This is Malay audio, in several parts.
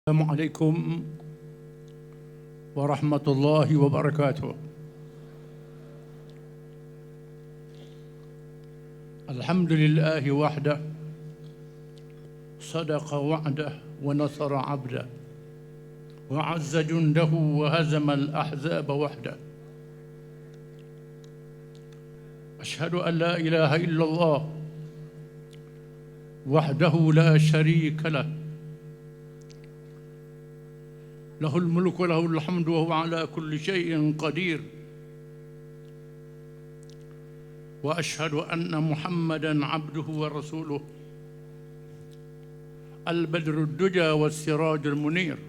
Assalamualaikum warahmatullahi wabarakatuh. Alhamdulillahi wahdah, sadaqa wa'dah wa nasara 'abdah, wa 'azza jundahu wa hazama al-ahzaba wahdah. Ashhadu an la ilaha illallah wahdahu la sharika lah, lahul mulku wa lahul hamdu wa huwa ala kulli syai'in qadir. Wa ashhadu anna Muhammadan abduhu wa rasuluh, al-badrud duja was sirajul munir.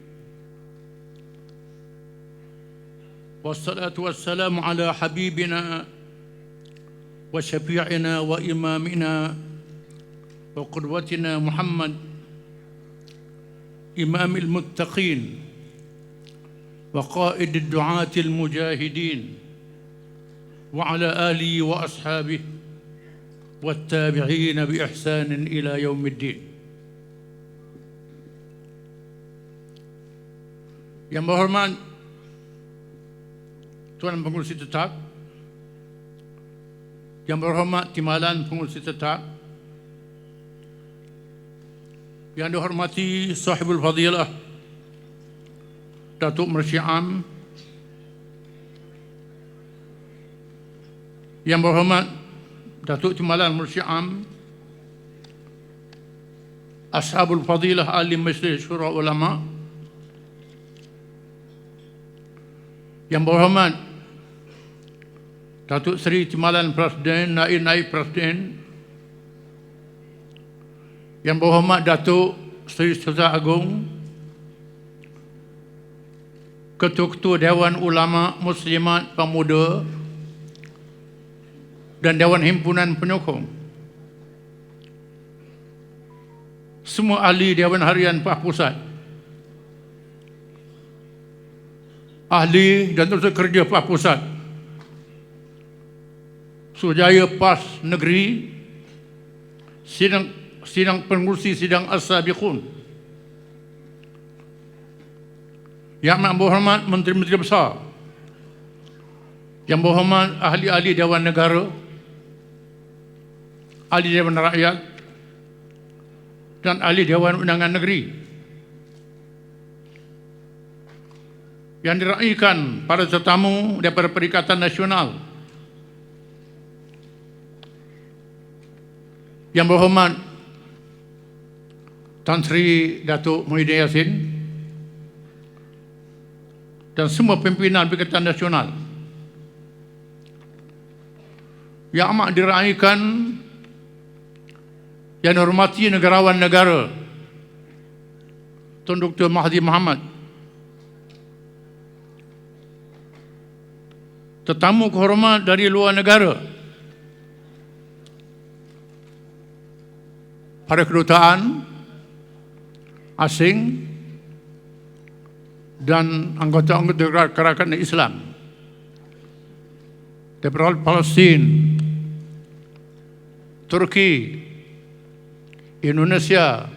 Wassalatu wassalamu ala habibina wa syafi'ina wa imamina wa qudwatina Muhammad, imamil muttaqin wa qaidid du'atil mujahidin, wa ala alihi wa ashabihi wattabi'ina bi ihsanin ila yaumiddin. Yang berhormat Tuan Pengurusi Tetap, yang berhormat Timbalan Pengurusi Tetap, yang dihormati Sahibul Fadilah Datuk Mersyi Am, yang berhormat Datuk Timbalan Mersyi Am, Ashabul Fadilah Ahli Majlis Syura Ulama, yang berhormat Datuk Seri Timbalan Presiden, Naib Presiden, yang berhormat Datuk Seri Sultan Agong, Ketua-Ketua Dewan Ulama Muslimat Pemuda dan Dewan Himpunan Penyokong, semua ahli Dewan Harian PAS Pusat, ahli dan urusan kerja PAS Pusat, Suruhjaya PAS Negeri, sidang pengurusi sidang As-Sabiqun, yang amat berhormat Menteri-Menteri Besar, yang berhormat ahli-ahli Dewan Negara, ahli Dewan Rakyat dan ahli Dewan Undangan Negeri, yang diraihkan para tetamu daripada Perikatan Nasional, yang berhormat Tan Sri Datuk Muhyiddin Yassin dan semua pimpinan Perikatan Nasional, yang amat diraihkan yang dihormati negarawan negara Tun Dr. Mahathir Mohamad, tetamu kehormat dari luar negara, para kedutaan asing dan anggota-anggota kerajaan Islam daripada Palestin, Turki, Indonesia,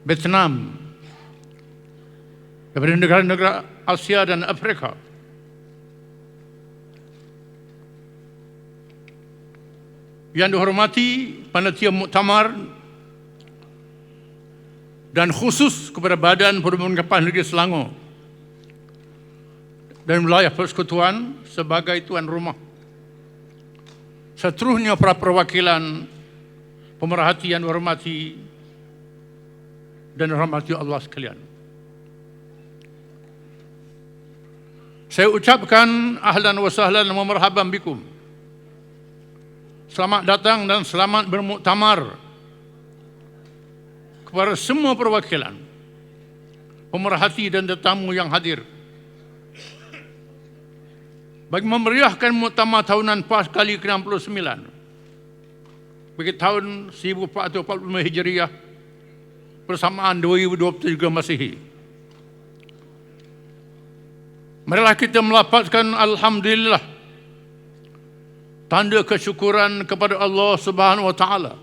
Vietnam, daripada negara-negara Asia dan Afrika, yang dihormati panitia muktamar dan khusus kepada Badan Perhubungan Kapal Negeri Selangor dan wilayah persekutuan sebagai tuan rumah, seterusnya para perwakilan pemerhati yang dihormati dan dihormati Allah sekalian. Saya ucapkan ahlan wa sahlan wa marhaban bikum. Selamat datang dan selamat bermuktamar kepada semua perwakilan, pemerhati dan tetamu yang hadir bagi memeriahkan muktamar tahunan PAS kali ke-69 bagi tahun 1445 Hijriah bersamaan 2023 Masihi. Marilah kita melafazkan alhamdulillah, tanda kesyukuran kepada Allah Subhanahu wa taala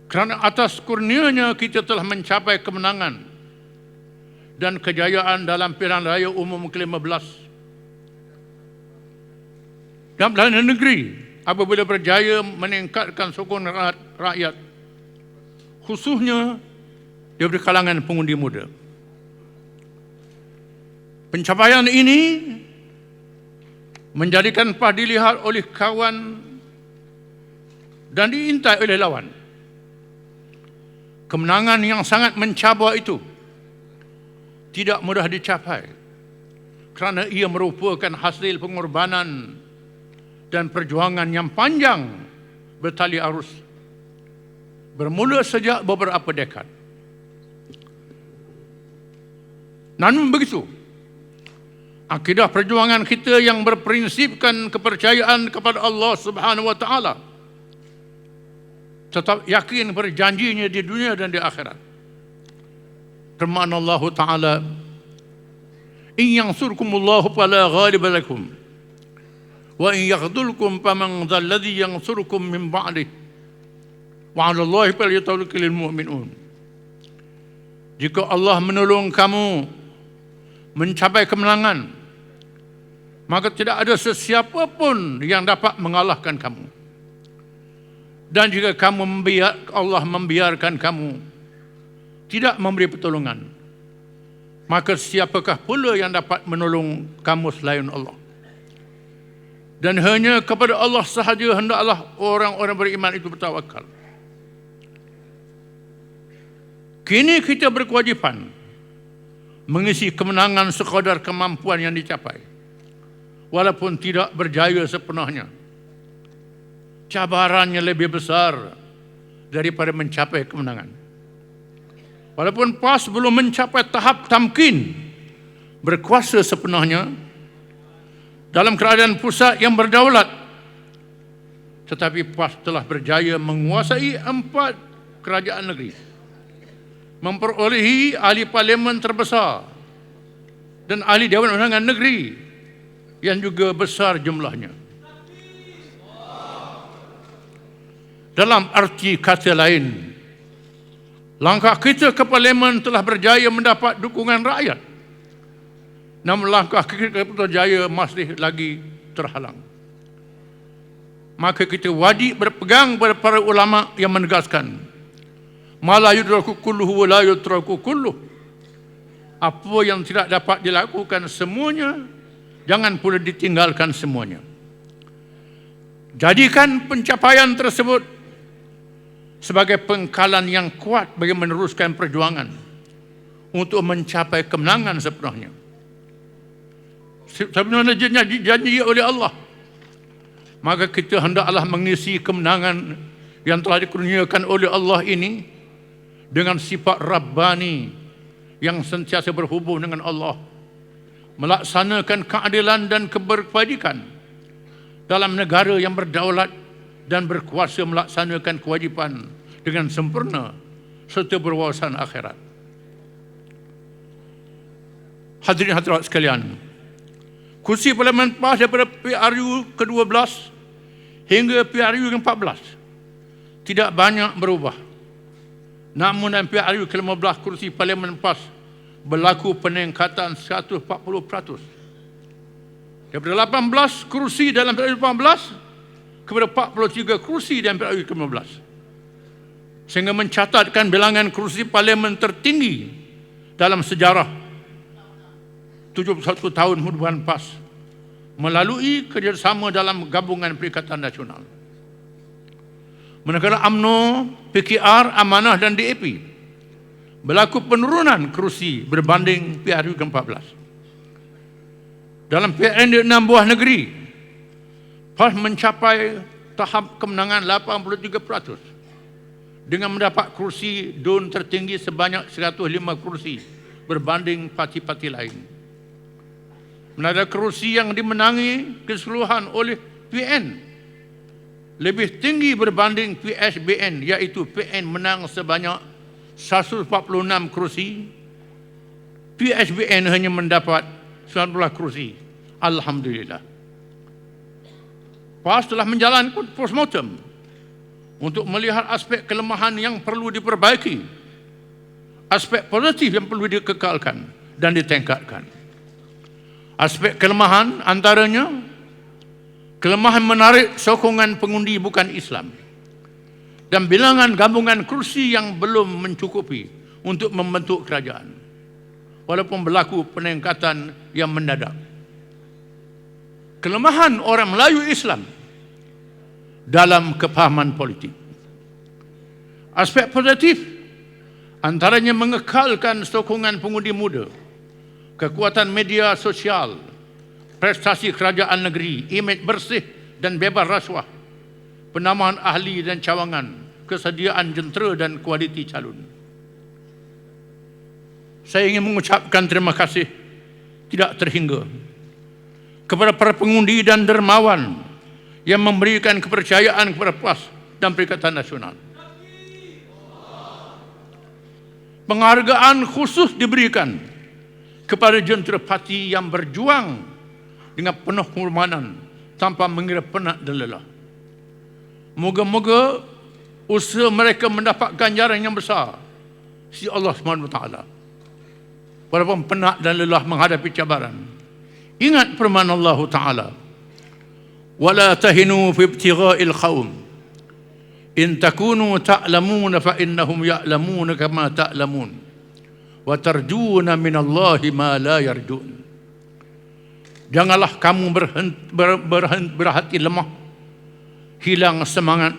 Kerana atas kurnianya kita telah mencapai kemenangan dan kejayaan dalam pilihan raya umum ke-15. Dan Perdana Negeri apabila berjaya meningkatkan sokongan rakyat, khususnya daripada kalangan pengundi muda. Pencapaian ini menjadikan PAS dilihat oleh kawan dan diintai oleh lawan. Kemenangan yang sangat mencabar itu tidak mudah dicapai kerana ia merupakan hasil pengorbanan dan perjuangan yang panjang bertali arus, bermula sejak beberapa dekad. Namun begitu, akidah perjuangan kita yang berprinsipkan kepercayaan kepada Allah Subhanahu wa taala, tetap yakin berjanjinya di dunia dan di akhirat. Firman Allah Ta'ala, "In yansurkumullahu fala ghaliba lakum, wa in yakhdhulkum faman dhal ladzi yansurukum min ba'dih, wa 'ala Allahi falyatawakkalul mu'minun." Jika Allah menolong kamu mencapai kemenangan, maka tidak ada sesiapa pun yang dapat mengalahkan kamu. Dan jika Allah membiarkan kamu tidak memberi pertolongan, maka siapakah pula yang dapat menolong kamu selain Allah? Dan hanya kepada Allah sahaja hendaklah orang-orang beriman itu bertawakal. Kini kita berkewajipan mengisi kemenangan sekadar kemampuan yang dicapai, walaupun tidak berjaya sepenuhnya. Cabarannya lebih besar daripada mencapai kemenangan. Walaupun PAS belum mencapai tahap tamkin berkuasa sepenuhnya dalam keadaan pusat yang berdaulat, tetapi PAS telah berjaya menguasai 4 kerajaan negeri, memperolehi ahli parlimen terbesar dan ahli Dewan Undangan Negeri yang juga besar jumlahnya. Dalam arti kata lain, langkah kita ke parlimen telah berjaya mendapat dukungan rakyat, namun langkah kita ke Putrajaya masih lagi terhalang. Maka kita wajib berpegang pada para ulama yang menegaskan, "Ma la yudraku kulluhu wa la yutraku kulluh." Apa yang tidak dapat dilakukan semuanya, jangan pula ditinggalkan semuanya. Jadikan pencapaian tersebut sebagai pengkalan yang kuat bagi meneruskan perjuangan untuk mencapai kemenangan sepenuhnya. Sebenarnya janji oleh Allah, maka kita hendaklah mengisi kemenangan yang telah dikurniakan oleh Allah ini dengan sifat Rabbani yang sentiasa berhubung dengan Allah, melaksanakan keadilan dan keberkebajikan dalam negara yang berdaulat dan berkuasa melaksanakan kewajipan dengan sempurna serta berwawasan akhirat. Hadirin hadirat sekalian, kursi Parlimen PAS daripada PRU ke-12 hingga PRU ke-14 tidak banyak berubah. Namun dalam PRU ke-15 kursi Parlimen PAS berlaku peningkatan 140%. Daripada 18 kursi dalam PRU 18 kepada 43 kursi dalam PRU ke-15, sehingga mencatatkan bilangan kursi parlimen tertinggi dalam sejarah 71 tahun hubungan PAS melalui kerjasama dalam gabungan Perikatan Nasional. Manakala UMNO, PKR, Amanah dan DAP berlaku penurunan kursi berbanding PRU ke-14. Dalam PRN di 6 buah negeri, PAS mencapai tahap kemenangan 83% dengan mendapat kursi DUN tertinggi sebanyak 105 kursi berbanding parti-parti lain. Menada kursi yang dimenangi keseluruhan oleh PN lebih tinggi berbanding PSBN, iaitu PN menang sebanyak 146 kursi, PSBN hanya mendapat 19 kursi. Alhamdulillah. PAS telah menjalankan postmortem untuk melihat aspek kelemahan yang perlu diperbaiki, aspek positif yang perlu dikekalkan dan ditingkatkan. Aspek kelemahan antaranya kelemahan menarik sokongan pengundi bukan Islam dan bilangan gabungan kursi yang belum mencukupi untuk membentuk kerajaan, walaupun berlaku peningkatan yang mendadak. Kelemahan orang Melayu Islam dalam kepahaman politik. Aspek positif antaranya mengekalkan sokongan pengundi muda, kekuatan media sosial, prestasi kerajaan negeri, imej bersih dan bebas rasuah, penambahan ahli dan cawangan, kesediaan jentera dan kualiti calon. Saya ingin mengucapkan terima kasih tidak terhingga kepada para pengundi dan dermawan yang memberikan kepercayaan kepada PAS dan Perikatan Nasional. Penghargaan khusus diberikan kepada jentera parti yang berjuang dengan penuh kehormatan tanpa mengira penat dan lelah. Moga-moga usaha mereka mendapat ganjaran yang besar si Allah SWT, walaupun penat dan lelah menghadapi cabaran. Ingat firman Allah Ta'ala, وَلَا تَهِنُوا فِي ابْتِغَاءِ الْقَوْمِ إِن تَكُونُوا تَعْلَمُونَ فَإِنَّهُمْ يَعْلَمُونَ كَمَا تَعْلَمُونَ وَتَرْجُونَ مِنَ اللَّهِ مَا لَا يَرْجُونَ. Janganlah kamu berhati lemah, hilang semangat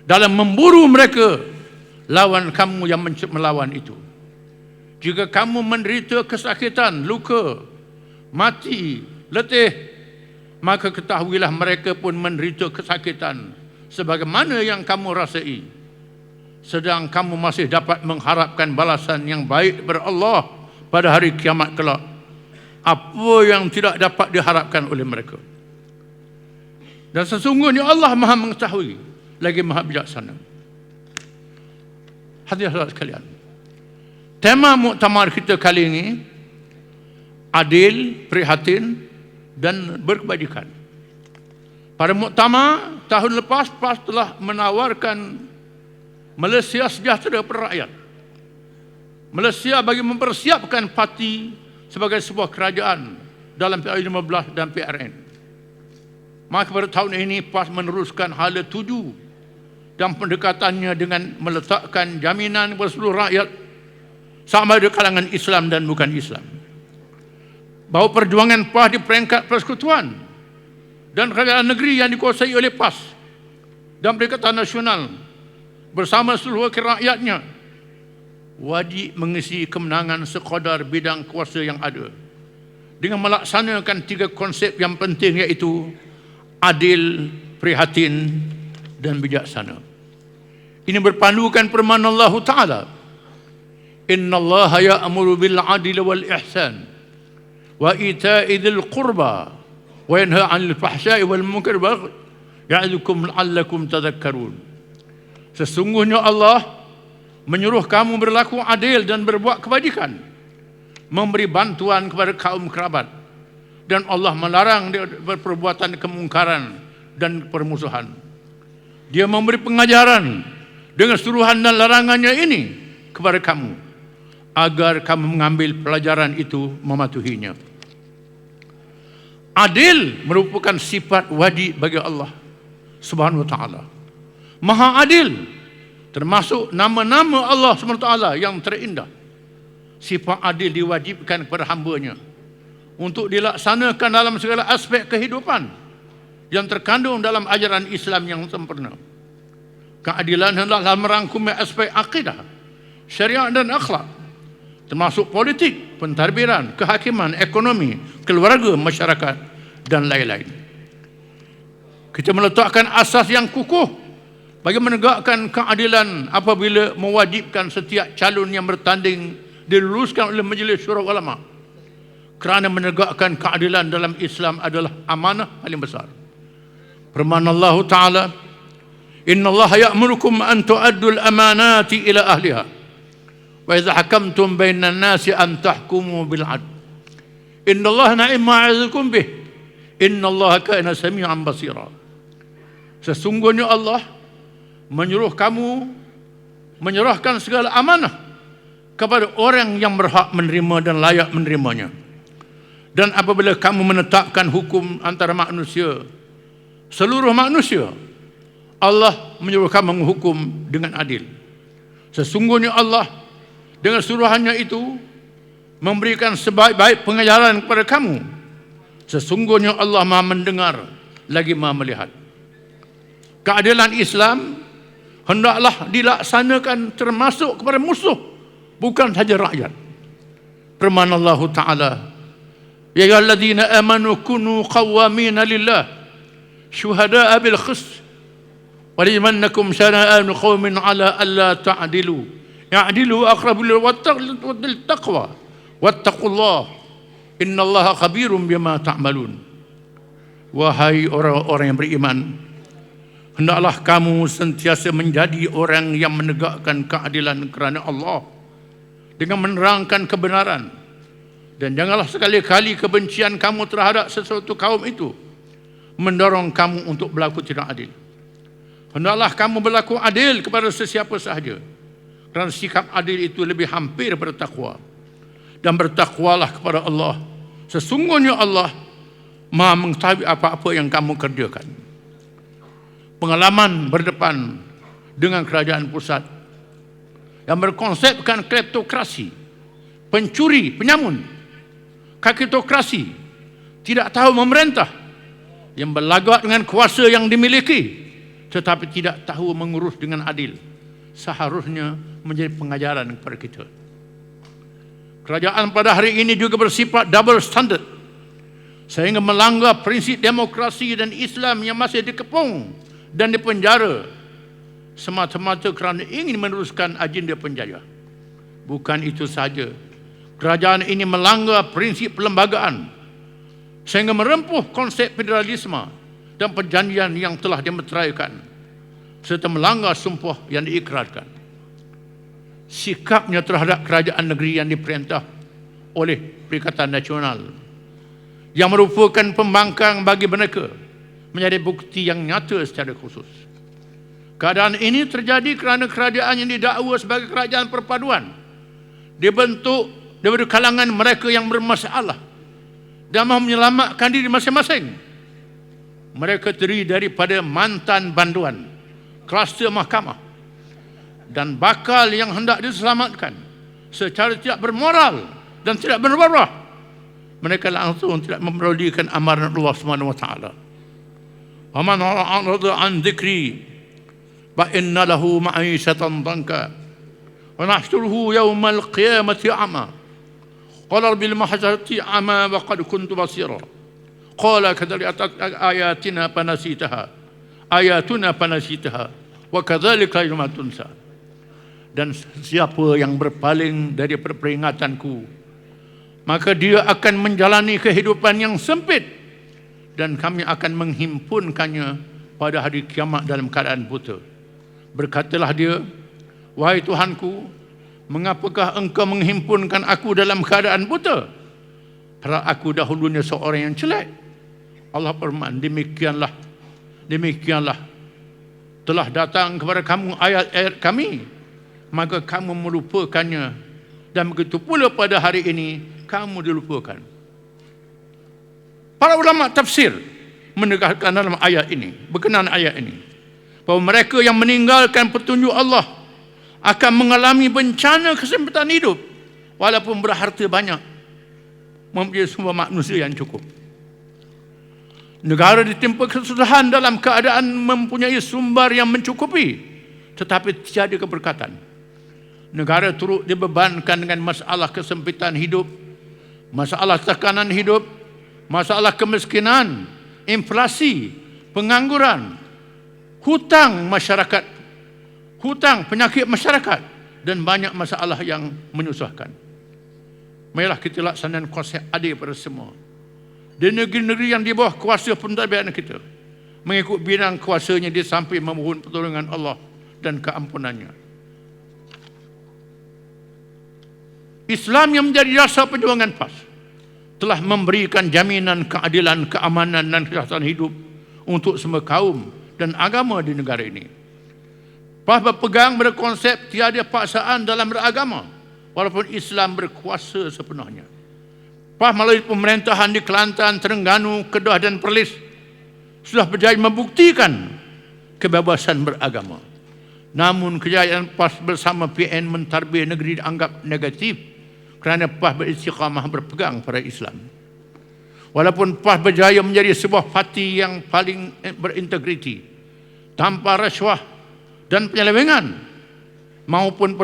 dalam memburu mereka lawan kamu yang melawan itu. Jika kamu menderita kesakitan, luka, mati, letih, maka ketahuilah mereka pun menderita kesakitan sebagaimana yang kamu rasai, sedang kamu masih dapat mengharapkan balasan yang baik daripada Allah pada hari kiamat kelak, apa yang tidak dapat diharapkan oleh mereka. Dan sesungguhnya Allah Maha mengetahui lagi Maha bijaksana. Hadirin sekalian, tema muktamar kita kali ini adil, prihatin dan berkebajikan. Pada muktamar tahun lepas PAS telah menawarkan Malaysia sejahtera per rakyat. Malaysia bagi mempersiapkan parti sebagai sebuah kerajaan dalam PRN15 dan PRN. Maka pada tahun ini PAS meneruskan hala tuju dan pendekatannya dengan meletakkan jaminan kepada seluruh rakyat sama ada kalangan Islam dan bukan Islam, bahawa perjuangan PAS di peringkat persekutuan dan kerajaan negeri yang dikuasai oleh PAS dan Perikatan Nasional bersama seluruh wakil rakyatnya wajib mengisi kemenangan sekadar bidang kuasa yang ada dengan melaksanakan 3 konsep yang penting, iaitu adil, prihatin dan bijaksana. Ini berpandukan firman Allah Ta'ala, innallaha ya'muru bil adli wal ihsan wa ita'i dzil qurba wa yanha 'anil fahsya'i wal munkari wal baghi ya'idukum la'allakum tadhakkarun. Sesungguhnya Allah menyuruh kamu berlaku adil dan berbuat kebajikan, memberi bantuan kepada kaum kerabat, dan Allah melarang perbuatan kemungkaran dan permusuhan. Dia memberi pengajaran dengan suruhan dan larangannya ini kepada kamu agar kamu mengambil pelajaran itu, mematuhinya. Adil merupakan sifat wajib bagi Allah Subhanahu wa taala. Maha adil termasuk nama-nama Allah Subhanahu wa taala yang terindah. Sifat adil diwajibkan kepada hamba-Nya untuk dilaksanakan dalam segala aspek kehidupan yang terkandung dalam ajaran Islam yang sempurna. Keadilan hendaklah merangkumi aspek akidah, syariat dan akhlak, termasuk politik, pentadbiran, kehakiman, ekonomi, keluarga, masyarakat dan lain-lain. Kita meletakkan asas yang kukuh bagi menegakkan keadilan apabila mewajibkan setiap calon yang bertanding diluluskan oleh Majlis Syura Ulama, kerana menegakkan keadilan dalam Islam adalah amanah paling besar. Firman Allah Ta'ala, innallaha ya'murukum an tu'addul amanati ila ahliha wa idza hakamtum bainan nasi an tahkumu bil 'adl innallaha ni'ma ya'izukum bih innallaha kana sami'an basira. Sesungguhnya Allah menyuruh kamu menyerahkan segala amanah kepada orang yang berhak menerima dan layak menerimanya. Dan apabila kamu menetapkan hukum antara manusia, seluruh manusia, Allah menyuruh kamu menghukum dengan adil. Sesungguhnya Allah dengan suruhannya itu memberikan sebaik-baik pengajaran kepada kamu. Sesungguhnya Allah Maha mendengar lagi Maha melihat. Keadilan Islam hendaklah dilaksanakan termasuk kepada musuh, bukan saja rakyat. Firman Allah Ta'ala, ya ayyuhalladzina amanu kunu qawwamina lillah syuhada'a bil qist wa limannakum syana'anu qaumin ala alla ta'dilu ya'dilu aqrabu lil taqwa wattaqullah innallaha khabirum bima ta'malun. Wahai orang-orang yang beriman, hendaklah kamu sentiasa menjadi orang yang menegakkan keadilan kerana Allah dengan menerangkan kebenaran, dan janganlah sekali-kali kebencian kamu terhadap sesuatu kaum itu mendorong kamu untuk berlaku tidak adil. Hendaklah kamu berlaku adil kepada sesiapa sahaja, kerana sikap adil itu lebih hampir pada takwa. Dan bertakwalah kepada Allah. Sesungguhnya Allah Maha mengetahui apa-apa yang kamu kerjakan. Pengalaman berdepan dengan kerajaan pusat yang berkonsepkan kleptokrasi, pencuri, penyamun, kakitokrasi, tidak tahu memerintah, yang berlagak dengan kuasa yang dimiliki tetapi tidak tahu mengurus dengan adil, seharusnya menjadi pengajaran kepada kita. Kerajaan pada hari ini juga bersifat double standard, sehingga melanggar prinsip demokrasi dan Islam yang masih dikepung dan dipenjara semata-mata kerana ingin meneruskan agenda penjajah. Bukan itu sahaja, kerajaan ini melanggar prinsip perlembagaan sehingga merempuh konsep federalisme dan perjanjian yang telah dimeteraikan, serta melanggar sumpah yang diikrarkan. Sikapnya terhadap kerajaan negeri yang diperintah oleh Perikatan Nasional yang merupakan pembangkang bagi mereka menjadi bukti yang nyata secara khusus. Keadaan ini terjadi kerana kerajaan yang didakwa sebagai kerajaan perpaduan dibentuk daripada kalangan mereka yang bermasalah dan mahu menyelamatkan diri masing-masing. Mereka terdiri daripada mantan banduan, kluster mahkamah dan bakal yang hendak diselamatkan secara tidak bermoral dan tidak berwarah. Mereka langsung tidak mempedulikan amaran Allah Subhanahu wa taala. Wa man a'rada an dzikri fa inna lahu ma'ishatan danka wa nahshuruhu yawmal qiyamati a'ma qala rabbil mahsyarati a'ma wa qad kuntu basira qala kadzalika ayatina fanasitaha wa kadzalika yawma tunsa. Dan siapa yang berpaling dari peringatanku, maka dia akan menjalani kehidupan yang sempit, dan kami akan menghimpunkannya pada hari kiamat dalam keadaan buta. Berkatalah dia, wahai Tuhanku, mengapakah engkau menghimpunkan aku dalam keadaan buta? Padahal aku dahulunya seorang yang jelek. Allah firman, demikianlah telah datang kepada kamu ayat-ayat kami, maka kamu melupakannya, dan begitu pula pada hari ini kamu dilupakan. Para ulama tafsir menegaskan dalam ayat ini, berkenaan ayat ini, bahawa mereka yang meninggalkan petunjuk Allah akan mengalami bencana kesempitan hidup walaupun berharta banyak, mempunyai sumber manusia yang cukup. Negara ditimpa kesusahan dalam keadaan mempunyai sumber yang mencukupi, tetapi tiada keberkatan. Negara turut dibebankan dengan masalah kesempitan hidup, masalah tekanan hidup, masalah kemiskinan, inflasi, pengangguran, hutang masyarakat, hutang penyakit masyarakat, dan banyak masalah yang menyusahkan. Marilah kita laksanakan konsep adil pada semua. Di negeri-negeri yang di bawah kuasa pentadbiran kita, mengikut bidang kuasanya di samping memohon pertolongan Allah dan keampunannya. Islam yang menjadi dasar perjuangan PAS telah memberikan jaminan keadilan, keamanan dan kesihatan hidup untuk semua kaum dan agama di negara ini. PAS berpegang pada konsep tiada paksaan dalam beragama walaupun Islam berkuasa sepenuhnya. PAS melalui pemerintahan di Kelantan, Terengganu, Kedah dan Perlis sudah berjaya membuktikan kebebasan beragama. Namun kejayaan PAS bersama PN mentarbie negeri dianggap negatif kerana PAS beristiqamah berpegang pada Islam. Walaupun PAS berjaya menjadi sebuah parti yang paling berintegriti, tanpa rasuah dan penyelewengan maupun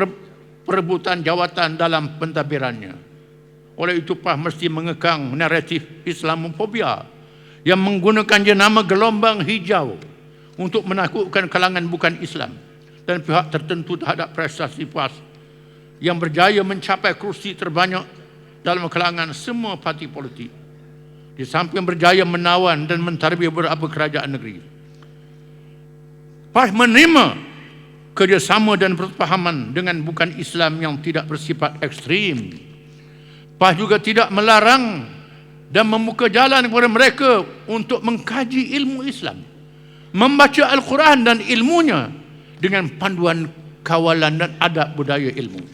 perebutan jawatan dalam pentadbirannya. Oleh itu PAS mesti mengekang naratif Islamofobia yang menggunakan jenama gelombang hijau untuk menakutkan kalangan bukan Islam dan pihak tertentu terhadap prestasi PAS yang berjaya mencapai kursi terbanyak dalam kalangan semua parti politik. Di samping berjaya menawan dan mentarbie beberapa kerajaan negeri, PAS menerima kerjasama dan persefahaman dengan bukan Islam yang tidak bersifat ekstrim. PAS juga tidak melarang dan membuka jalan kepada mereka untuk mengkaji ilmu Islam, membaca Al-Quran dan ilmunya dengan panduan kawalan dan adab budaya ilmu.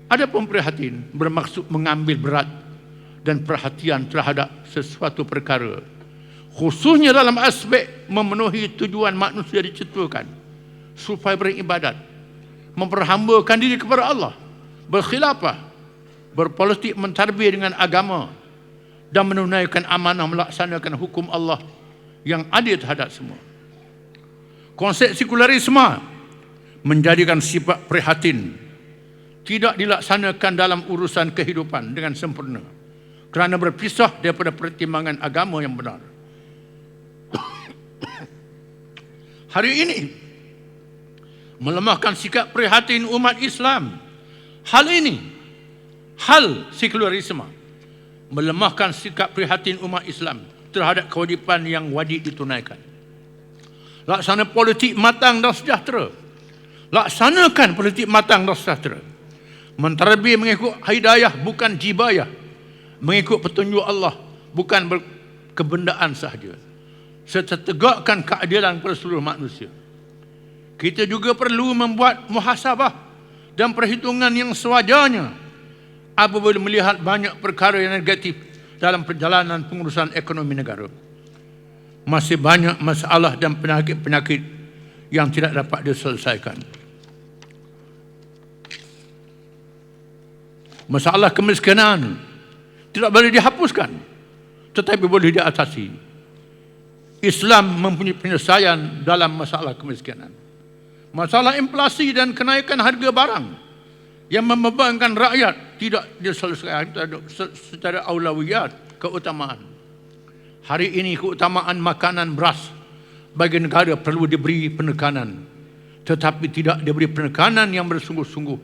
Ada pun prihatin bermaksud mengambil berat dan perhatian terhadap sesuatu perkara, khususnya dalam aspek memenuhi tujuan manusia diciptakan supaya beribadat, memperhambakan diri kepada Allah, berkhilafah, berpolitik mentarbie dengan agama dan menunaikan amanah melaksanakan hukum Allah yang adil terhadap semua. Konsep sekularisme menjadikan sifat prihatin tidak dilaksanakan dalam urusan kehidupan dengan sempurna kerana berpisah daripada pertimbangan agama yang benar. Hari ini melemahkan sikap prihatin umat Islam. Hal sekularisme melemahkan sikap prihatin umat Islam terhadap kewajipan yang wajib ditunaikan. Laksana politik matang dan sejahtera. Laksanakan politik matang dan sejahtera. Mentarbie mengikut hidayah bukan jibayah. Mengikut petunjuk Allah bukan berkebendaan sahaja. Serta tegakkan keadilan kepada seluruh manusia. Kita juga perlu membuat muhasabah dan perhitungan yang sewajarnya apabila melihat banyak perkara yang negatif dalam perjalanan pengurusan ekonomi negara. Masih banyak masalah dan penyakit-penyakit yang tidak dapat diselesaikan. Masalah kemiskinan tidak boleh dihapuskan, tetapi boleh diatasi. Islam mempunyai penyelesaian dalam masalah kemiskinan. Masalah inflasi dan kenaikan harga barang yang membebankan rakyat tidak diselesaikan secara aulawiyat, keutamaan. Hari ini keutamaan makanan beras bagi negara perlu diberi penekanan, tetapi tidak diberi penekanan yang bersungguh-sungguh.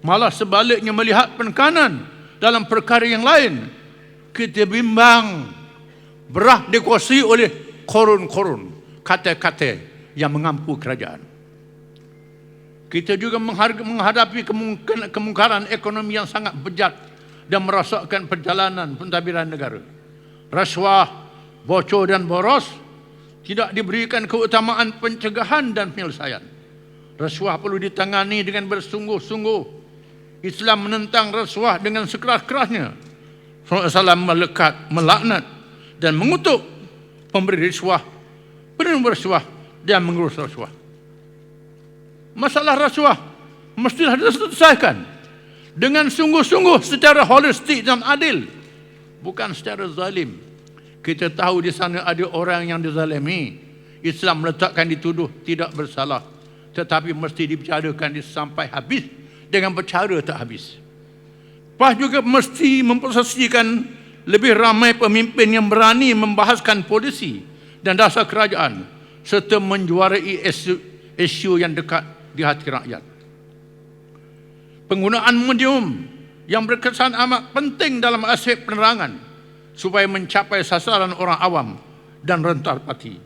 Malah sebaliknya melihat penekanan dalam perkara yang lain. Kita bimbang, beras dikuasai oleh korun-korun, kata-kata yang mengampu kerajaan. Kita juga menghadapi kemungkaran ekonomi yang sangat bejat dan merosakkan perjalanan pentadbiran negara. Rasuah, bocor dan boros tidak diberikan keutamaan pencegahan dan penyelesaian. Rasuah perlu ditangani dengan bersungguh-sungguh. Islam menentang rasuah dengan sekeras-kerasnya. Rasulullah melekat, melaknat dan mengutuk pemberi rasuah, penerima rasuah dan mengurus rasuah. Masalah rasuah mestilah diselesaikan dengan sungguh-sungguh secara holistik dan adil, bukan secara zalim. Kita tahu di sana ada orang yang dizalimi. Islam meletakkan dituduh tidak bersalah, tetapi mesti dibicarakan sampai habis dengan bercara tak habis. PAS juga mesti memposisikan lebih ramai pemimpin yang berani membahaskan polisi dan dasar kerajaan serta menjuarai isu yang dekat di hati rakyat. Penggunaan medium yang berkesan amat penting dalam aspek penerangan supaya mencapai sasaran orang awam dan rentar parti.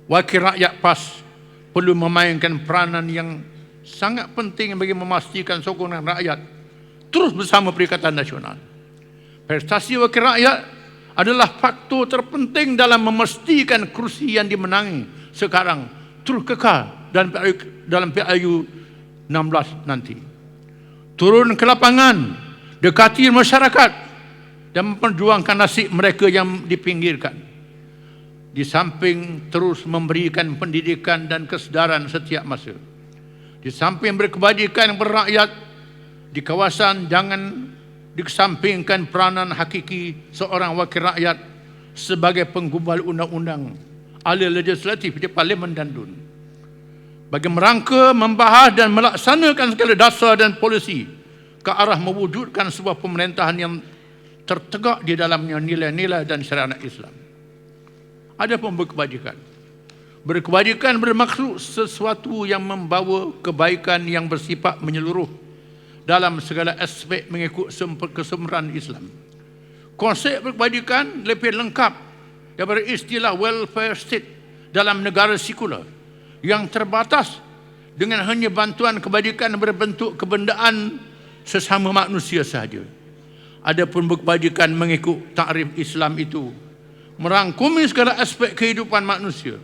Wakil rakyat PAS perlu memainkan peranan yang sangat penting bagi memastikan sokongan rakyat terus bersama Perikatan Nasional. Prestasi wakil rakyat adalah faktor terpenting dalam memastikan kursi yang dimenangi sekarang terus kekal dalam PIU 16 nanti. Turun ke lapangan, dekati masyarakat dan memperjuangkan nasib mereka yang dipinggirkan. Di samping terus memberikan pendidikan dan kesedaran setiap masa. Di samping berkebajikan berakyat di kawasan, jangan dikesampingkan peranan hakiki seorang wakil rakyat sebagai penggubal undang-undang ahli legislatif di Parlimen dan DUN, bagi merangka, membahas dan melaksanakan segala dasar dan polisi ke arah mewujudkan sebuah pemerintahan yang tertegak di dalamnya nilai-nilai dan syariat Islam. Ada pun berkebajikan. Berkebajikan bermaksud sesuatu yang membawa kebaikan yang bersifat menyeluruh dalam segala aspek mengikut kesemuran Islam. Konsep berkebajikan lebih lengkap daripada istilah welfare state dalam negara sekular yang terbatas dengan hanya bantuan kebajikan berbentuk kebendaan sesama manusia sahaja. Adapun berkebajikan mengikut takrif Islam itu merangkumi segala aspek kehidupan manusia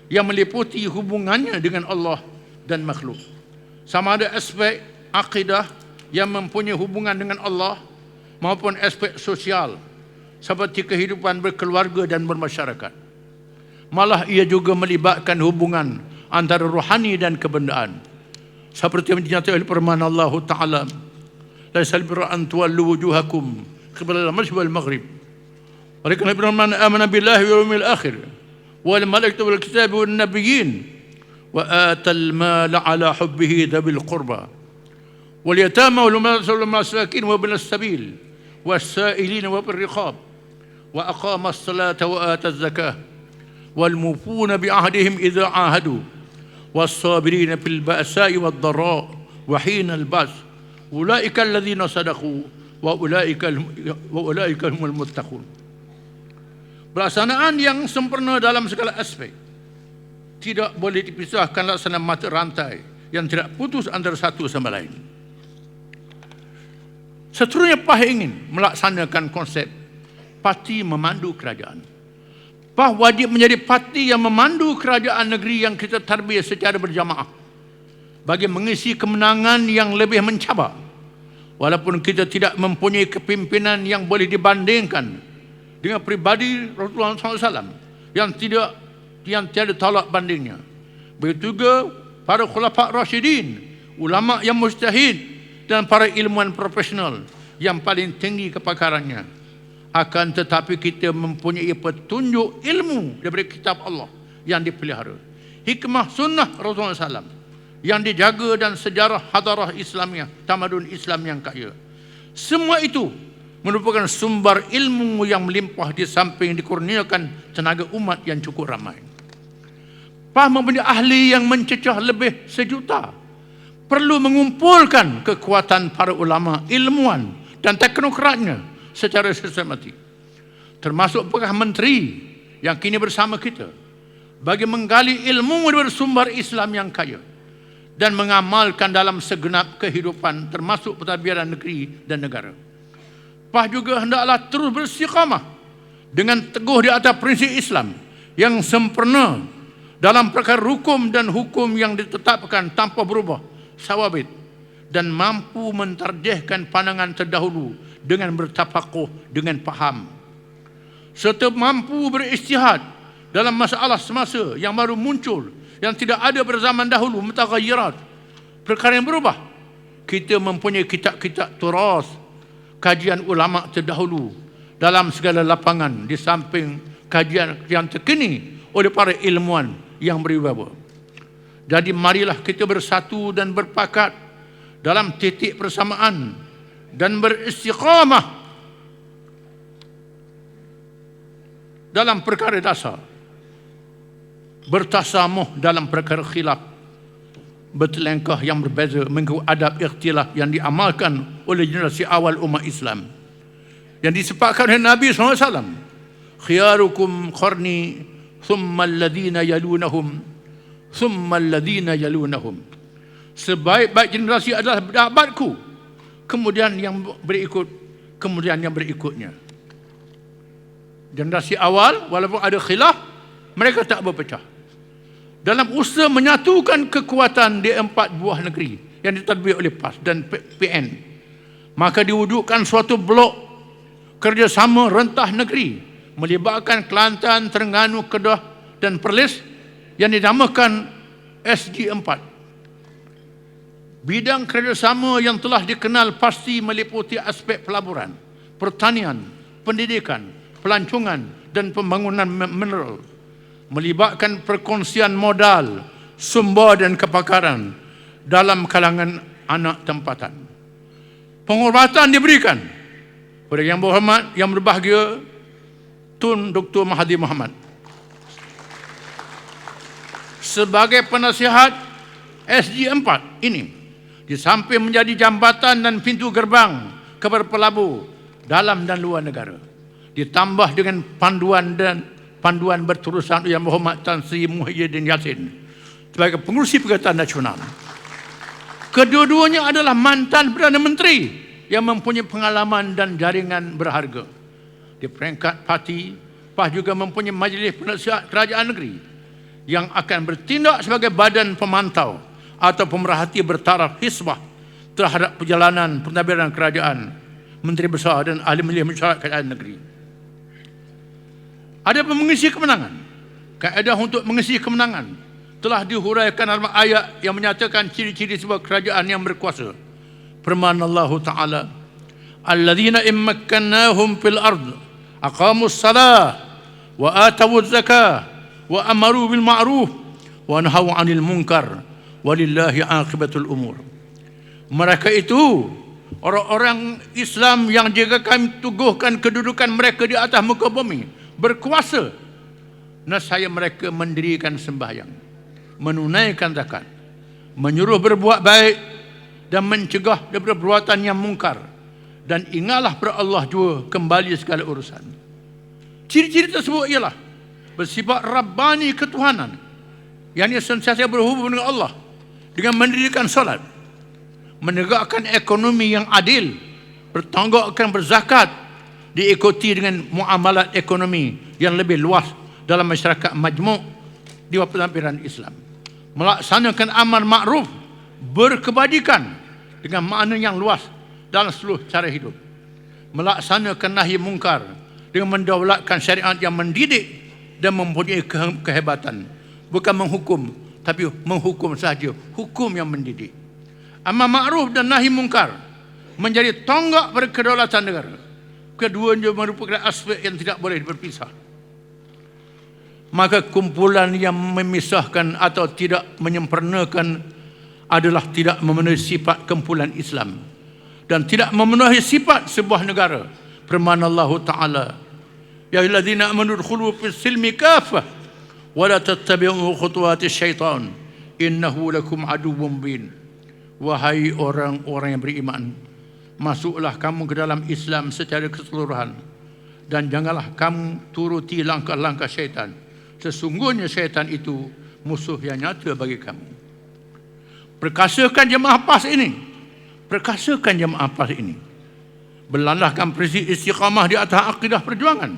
yang meliputi hubungannya dengan Allah dan makhluk. Sama ada aspek akidah yang mempunyai hubungan dengan Allah maupun aspek sosial seperti kehidupan berkeluarga dan bermasyarakat. Malah ia juga melibatkan hubungan antara rohani dan kebendaan. Seperti yang dinyatakan oleh firman Allah Ta'ala, laisal birra an tuwallu wujuhakum qibala al-masyriq wal maghrib. Walakin man amana billahi wal yawmil akhir wal malaikati wal kitabi wan nabiyyin wa atal mala ala hubbihi dhabil qurba wal yatama wal masakin wa ibnas sabil was-sa'ilin wa bir riqab wa aqama as-salata wa ata az-zakah wal mufuna bi ahdihim idza ahadu was-sabirina fil ba'sa'i wad dharra wa hina al-ba's ulaika alladhina sadaqu wa ulaika humul muttaqun. Pelaksanaan yang sempurna dalam segala aspek tidak boleh dipisahkan laksana mata rantai yang tidak putus antara satu sama lain. Seterusnya PAH ingin melaksanakan konsep parti memandu kerajaan. PAH wajib menjadi parti yang memandu kerajaan negeri yang kita tarbiyah secara berjamaah bagi mengisi kemenangan yang lebih mencabar. Walaupun kita tidak mempunyai kepimpinan yang boleh dibandingkan dengan pribadi Rasulullah SAW yang tiada tolak bandingnya. Begitu juga para khulafa Rasyidin, ulama yang mujtahid dan para ilmuwan profesional yang paling tinggi kepakarannya. Akan tetapi kita mempunyai petunjuk ilmu daripada kitab Allah yang dipelihara, hikmah sunnah Rasulullah SAW yang dijaga, dan sejarah hadarah Islamiah, tamadun Islam yang kaya. Semua itu merupakan sumber ilmu yang melimpah di samping dikurniakan tenaga umat yang cukup ramai. PAH mempunyai ahli yang mencecah lebih 1 juta. Perlu mengumpulkan kekuatan para ulama, ilmuwan dan teknokratnya secara sistematik, termasuk pegawai menteri yang kini bersama kita, bagi menggali ilmu dari sumber Islam yang kaya dan mengamalkan dalam segenap kehidupan, termasuk pentadbiran negeri dan negara. PAH juga hendaklah terus beristiqamah dengan teguh di atas prinsip Islam yang sempurna dalam perkara hukum dan hukum yang ditetapkan tanpa berubah sawabit, dan mampu mentarjihkan pandangan terdahulu dengan bertafakuh dengan faham, serta mampu beristihad dalam masalah semasa yang baru muncul yang tidak ada berzaman dahulu, mutaghayyirat, perkara yang berubah. Kita mempunyai kitab-kitab turas, kajian ulama terdahulu dalam segala lapangan, di samping kajian yang terkini oleh para ilmuwan yang berwibawa. Jadi marilah kita bersatu dan berpakat dalam titik persamaan dan beristiqamah dalam perkara dasar, bertasamuh dalam perkara khilaf, bertelengkah yang berbeza mengikut adab ikhtilaf yang diamalkan oleh generasi awal umat Islam yang disepakkan oleh Nabi SAW. Khiyarukum qarni thumma alladhina yalunahum thumma alladhina yalunahum. Sebaik-baik generasi adalah abadku, kemudian yang berikut, kemudian yang berikutnya. Generasi awal walaupun ada khilaf, mereka tak berpecah. dalam usaha menyatukan kekuatan di 4 buah negeri yang ditadbir oleh PAS dan PN, maka diwujudkan suatu blok kerjasama rentah negeri melibatkan Kelantan, Terengganu, Kedah dan Perlis yang dinamakan SG4. Bidang kerjasama yang telah dikenal pasti meliputi aspek pelaburan, pertanian, pendidikan, pelancongan dan pembangunan mineral, melibatkan perkongsian modal, sumber dan kepakaran dalam kalangan anak tempatan. Penghormatan diberikan kepada Yang Berhormat, Yang Berbahagia Tun Dr. Mahathir Mohamad sebagai penasihat SG4 ini, di samping menjadi jambatan dan pintu gerbang kepada pelabur dalam dan luar negara, ditambah dengan panduan berterusan Yang Berhormat Tan Sri Muhyiddin Yassin sebagai pengurusi Perikatan Nasional. Kedua-duanya adalah mantan Perdana Menteri yang mempunyai pengalaman dan jaringan berharga. Di peringkat parti, PAS juga mempunyai majlis penasihat kerajaan negeri yang akan bertindak sebagai badan pemantau atau pemerhati bertaraf hisbah terhadap perjalanan pentadbiran kerajaan, menteri besar dan ahli majlis mesyuarat kerajaan negeri. Ada mengisi kemenangan. Kaedah untuk mengisi kemenangan telah dihuraikan dalam ayat yang menyatakan ciri-ciri sebuah kerajaan yang berkuasa. Firman Allah Ta'ala, alladzina immakkannahum fil ard aqamus salah wa atawuz zakah wa amaru bil ma'ruf wa nahaw 'anil munkar walillahi aqibatul umur. Mereka itu orang-orang Islam yang jika kami teguhkan kedudukan mereka di atas muka bumi, berkuasa, nescaya mereka mendirikan sembahyang, menunaikan zakat, menyuruh berbuat baik dan mencegah daripada perbuatan yang mungkar, dan ingatlah pada Allah jua kembali segala urusan. Ciri-ciri tersebut ialah bersifat Rabbani, ketuhanan, yang ia sentiasa berhubung dengan Allah dengan mendirikan solat, menegakkan ekonomi yang adil, bertanggungjawab berzakat, diikuti dengan muamalat ekonomi yang lebih luas dalam masyarakat majmuk di pentadbiran Islam, melaksanakan amar makruf, berkebajikan dengan makna yang luas dalam seluruh cara hidup, melaksanakan nahi mungkar dengan mendaulatkan syariat yang mendidik dan mempunyai kehebatan, bukan menghukum, tapi menghukum sahaja, hukum yang mendidik. Amar makruf dan nahi mungkar menjadi tonggak pada kedaulatan negara. Keduanya merupakan aspek yang tidak boleh berpisah. Maka kumpulan yang memisahkan atau tidak menyempurnakan adalah tidak memenuhi sifat kumpulan Islam dan tidak memenuhi sifat sebuah negara. Firman Allah Ta'ala, ya ayyuhallazina amanu udkhulu fis silmi kaffah wa la tattabi'u khutuwatis syaitan innahu lakum aduwwum mubin. Wahai orang-orang yang beriman, masuklah kamu ke dalam Islam secara keseluruhan dan janganlah kamu turuti langkah-langkah syaitan. Sesungguhnya syaitan itu musuh yang nyata bagi kamu. Perkasakan jemaah PAS ini. Perkasakan jemaah PAS ini. Berlandaskan prinsip istiqamah di atas akidah perjuangan.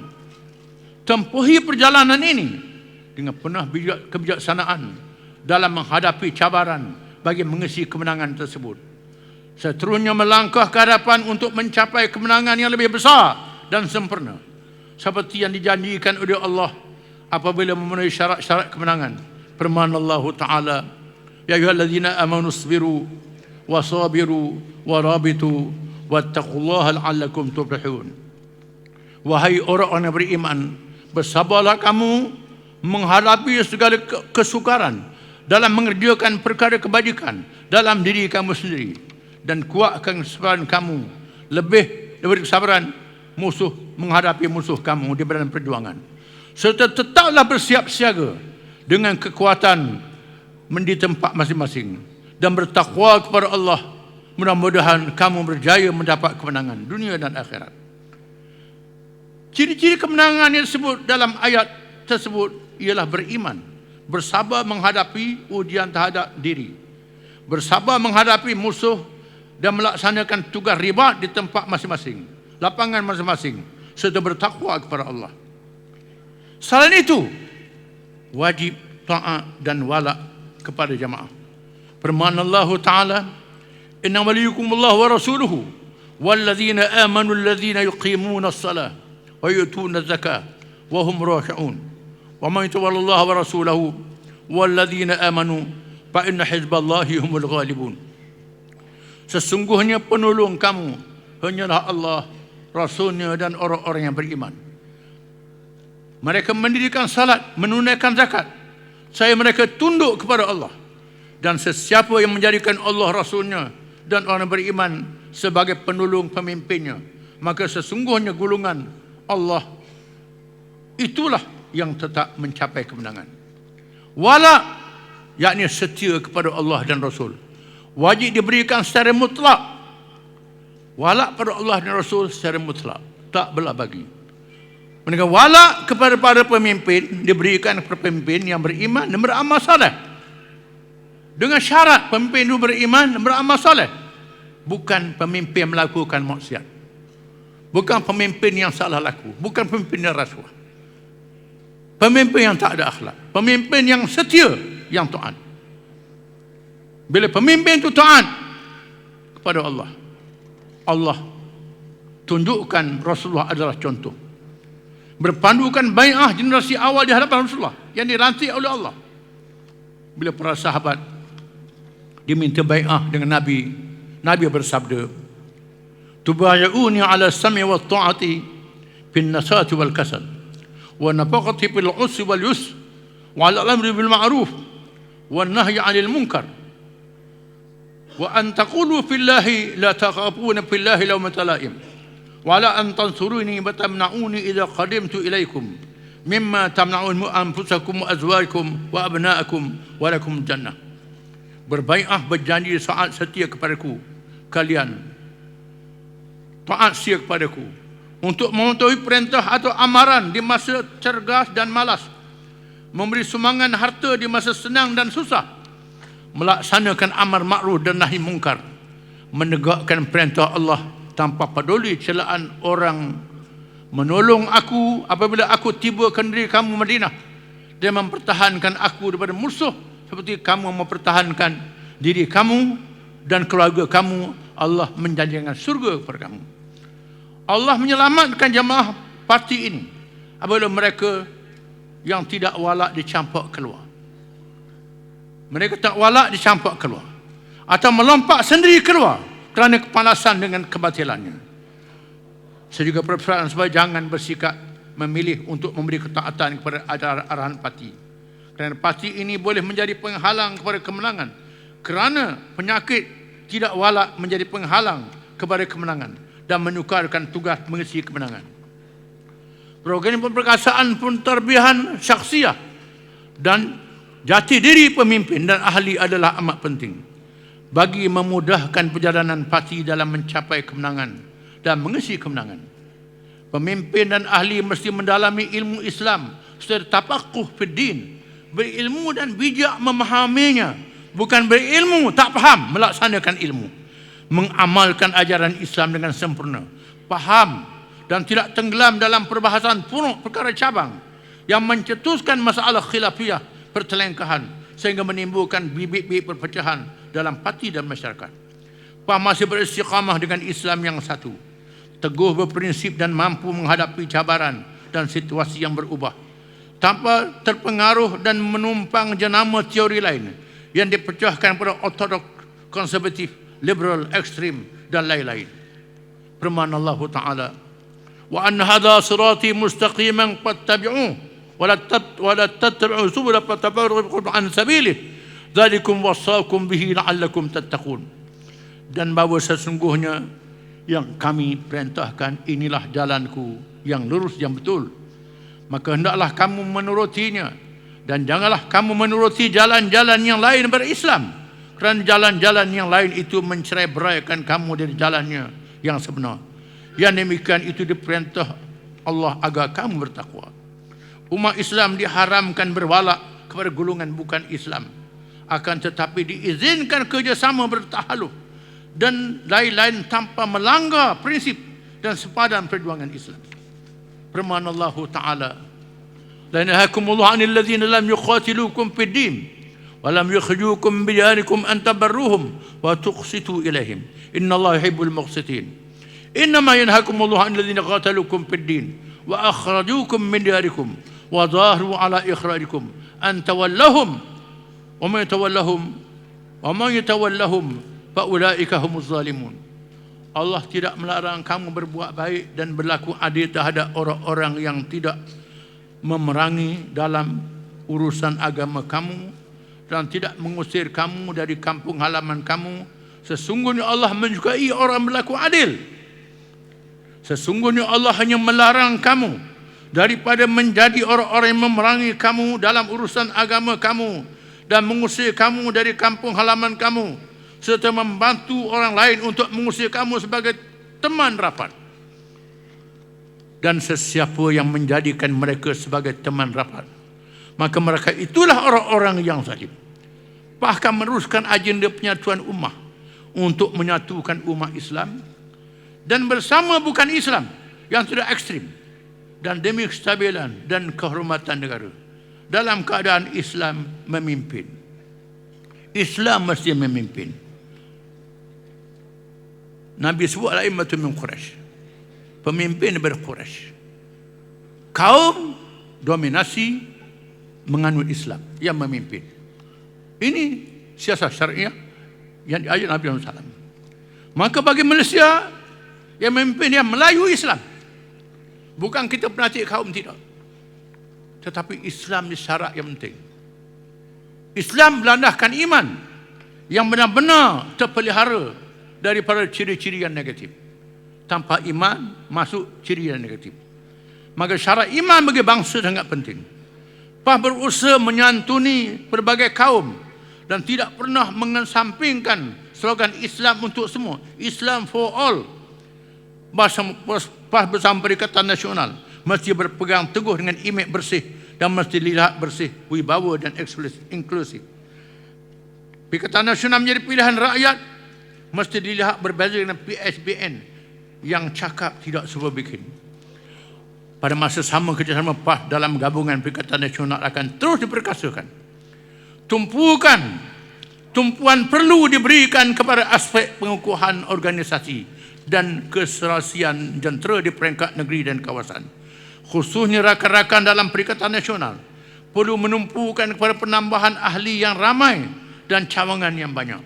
Tempuhi perjalanan ini dengan penuh kebijaksanaan dalam menghadapi cabaran bagi mengisi kemenangan tersebut. Seterusnya melangkah ke hadapan untuk mencapai kemenangan yang lebih besar dan sempurna, seperti yang dijanjikan oleh Allah apabila memenuhi syarat-syarat kemenangan. Firman Allah Ta'ala, ya ayyuhallazina amanu isbiru wasabiru warabitu wattaqullaha la'allakum tuflihun. Wahai orang-orang yang beriman, bersabarlah kamu menghadapi segala kesukaran dalam mengerjakan perkara kebajikan dalam diri kamu sendiri, dan kuatkan kesabaran kamu lebih daripada kesabaran musuh menghadapi musuh kamu di dalam perjuangan, serta tetaplah bersiap siaga dengan kekuatan di tempat masing-masing dan bertakwa kepada Allah. Mudah-mudahan kamu berjaya mendapat kemenangan dunia dan akhirat. Ciri-ciri kemenangan yang disebut dalam ayat tersebut ialah beriman, bersabar menghadapi ujian terhadap diri, bersabar menghadapi musuh dan melaksanakan tugas ribat di tempat masing-masing, lapangan masing-masing, serta bertakwa kepada Allah. Selain itu, wajib taat dan wala kepada jamaah. Firman Allah Ta'ala, inna waliyukumullah wa rasuluhu walladzina amanu alladzina yuqimuna as-salah wa yutuna az-zakah wa hum raki'un wa man yatawallallaha wa rasulahu walladzina amanu fa inna hizballahi humul ghalibun. Sesungguhnya penolong kamu hanyalah Allah, Rasulnya dan orang-orang yang beriman. Mereka mendirikan salat, menunaikan zakat, saya mereka tunduk kepada Allah. Dan sesiapa yang menjadikan Allah, Rasulnya dan orang beriman sebagai penolong pemimpinnya, maka sesungguhnya golongan Allah itulah yang tetap mencapai kemenangan. Wala, yakni setia kepada Allah dan Rasul, wajib diberikan secara mutlak. Wala pada Allah dan Rasul secara mutlak, tak belah bagi. Mereka wala kepada para pemimpin diberikan kepada pemimpin yang beriman dan beramal saleh. Dengan syarat pemimpin itu beriman dan beramal saleh. Bukan pemimpin yang melakukan maksiat. Bukan pemimpin yang salah laku. Bukan pemimpin yang rasuah. Pemimpin yang tak ada akhlak. Pemimpin yang setia, yang taat. Bila pemimpin itu taat kepada Allah, Allah tunjukkan Rasulullah adalah contoh. Berpandukan bai'ah generasi awal di hadapan Rasulullah yang dilantik oleh Allah. Bila para sahabat diminta bai'ah dengan Nabi, Nabi bersabda, tubaya'uni ala sam'i wa ta'ati fin nasati wal kasal wa nafaqati fil usri wal yusr wa ala al-amri bil ma'ruf wa nahyi 'anil munkar wa an taqulu fillahi la taqabuna fillahi lawmata la'im wa la an tansuruni wa tamna'uni idza qadimtu ilaykum mimma tamna'un anfusakum wa azwajakum wa abna'akum wa lakum jannah. Berbai'ah, berjanji saat setia kepadaku, kalian taat setia kepadaku untuk mematuhi perintah atau amaran di masa cergas dan malas, memberi sumbangan harta di masa senang dan susah, melaksanakan amar makruf dan nahi mungkar, menegakkan perintah Allah tanpa peduli celaan orang, menolong aku apabila aku tiba ke negeri kamu Madinah, dan mempertahankan aku daripada musuh seperti kamu mempertahankan diri kamu dan keluarga kamu. Allah menjanjikan surga kepada kamu. Allah menyelamatkan jamaah parti ini apabila mereka yang tidak walak dicampak keluar. Mereka tak walak dicampak keluar atau melompat sendiri keluar kerana kepanasan dengan kebatilannya. Saya juga berpesan supaya jangan bersikap memilih untuk memberi ketaatan kepada arahan parti. Kerana parti ini boleh menjadi penghalang kepada kemenangan. Kerana penyakit tidak walak menjadi penghalang kepada kemenangan dan menukarkan tugas mengisi kemenangan. Program pemperkasaan penterbihan syakhsiah dan jati diri pemimpin dan ahli adalah amat penting bagi memudahkan perjalanan parti dalam mencapai kemenangan dan mengisi kemenangan. Pemimpin dan ahli mesti mendalami ilmu Islam serta tafaqquh fid din, berilmu dan bijak memahaminya, bukan berilmu tak faham melaksanakan ilmu, mengamalkan ajaran Islam dengan sempurna, faham dan tidak tenggelam dalam perbahasan furu' perkara cabang yang mencetuskan masalah khilafiyah pertelengkahan sehingga menimbulkan bibit-bibit perpecahan dalam parti dan masyarakat. Masih beristiqamah dengan Islam yang satu, teguh berprinsip dan mampu menghadapi cabaran dan situasi yang berubah tanpa terpengaruh dan menumpang jenama teori lain yang dipecahkan pada ortodok, konservatif, liberal, ekstrim dan lain-lain. Firman Allah Ta'ala, wa anna hadha sirati mustaqiman fattabi'uhu wa la tattabi'u subula fatafarraqu an sabilihi dzalikum wassakum bihi la'allakum tattaqun. Dan bahawa sesungguhnya yang kami perintahkan inilah jalanku yang lurus yang betul, maka hendaklah kamu menurutinya dan janganlah kamu menuruti jalan-jalan yang lain berislam, kerana jalan-jalan yang lain itu mencerai-beraikan kamu dari jalannya yang sebenar. Yang demikian itu diperintah Allah agar kamu bertakwa. Umat Islam diharamkan berwalak kepada golongan bukan Islam, akan tetapi diizinkan kerjasama bertahaluf dan lain-lain tanpa melanggar prinsip dan sepadan perjuangan Islam. Firman Allah Ta'ala, La yanhakumullahu 'anil ladzina lam yuqatilukum fid din wa lam yukhrijukum min diyarikum an tabarruhum wa tuqsitu ilaihim. Innallaha yuhibbul muqsitin. Innama yanhakumullahu 'anil ladzina qataluukum fid din wa akhrajukum min diyarikum wa dhaharu 'ala ikhrajikum an tawallahum wa man yatawallahum fa ulaika humuz zalimun. Allah tidak melarang kamu berbuat baik dan berlaku adil terhadap orang-orang yang tidak memerangi dalam urusan agama kamu dan tidak mengusir kamu dari kampung halaman kamu. Sesungguhnya Allah menyukai orang berlaku adil. Sesungguhnya Allah hanya melarang kamu daripada menjadi orang-orang yang memerangi kamu dalam urusan agama kamu dan mengusir kamu dari kampung halaman kamu, serta membantu orang lain untuk mengusir kamu sebagai teman rapat. Dan sesiapa yang menjadikan mereka sebagai teman rapat, maka mereka itulah orang-orang yang zalim. Bahkan meneruskan agenda penyatuan ummah untuk menyatukan umat Islam dan bersama bukan Islam yang tidak ekstrim, dan demi kestabilan dan kehormatan negara dalam keadaan Islam memimpin. Islam mesti memimpin. Nabi sebut al-a'immatu min Quraisy. Pemimpin daripada Quraisy. Kaum dominasi menganut Islam yang memimpin. Ini siasat syariah yang diajar Nabi SAW. Maka bagi Malaysia yang memimpin dia Melayu Islam. Bukan kita penatik kaum, tidak. Tetapi Islam ni syarat yang penting. Islam melandaskan iman yang benar-benar terpelihara daripada ciri-ciri yang negatif. Tanpa iman masuk ciri yang negatif. Maka syarat iman bagi bangsa sangat penting. PAH berusaha menyantuni pelbagai kaum dan tidak pernah mengesampingkan slogan Islam untuk semua, Islam for all. PAH bersama Perikatan Nasional mesti berpegang teguh dengan imej bersih dan mesti dilihat bersih, wibawa dan inklusif. Perikatan Nasional menjadi pilihan rakyat mesti dilihat berbeza dengan PSBN yang cakap tidak semua bikin. Pada masa sama, kerjasama PAH dalam gabungan Perikatan Nasional akan terus diperkasakan. Tumpuan perlu diberikan kepada aspek pengukuhan organisasi dan keserasian jentera di peringkat negeri dan kawasan. Khususnya rakan-rakan dalam Perikatan Nasional perlu menumpukan kepada penambahan ahli yang ramai dan cawangan yang banyak.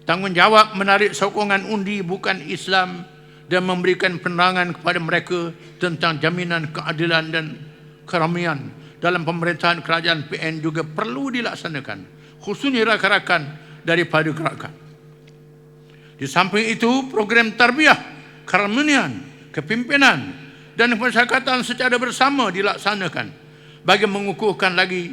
Tanggungjawab menarik sokongan undi bukan Islam dan memberikan penerangan kepada mereka tentang jaminan keadilan dan keramaian dalam pemerintahan kerajaan PN juga perlu dilaksanakan, khususnya rakan-rakan daripada gerakan. Di samping itu, program tarbiyah, keharmonian, kepimpinan dan pemasyarakatan secara bersama dilaksanakan bagi mengukuhkan lagi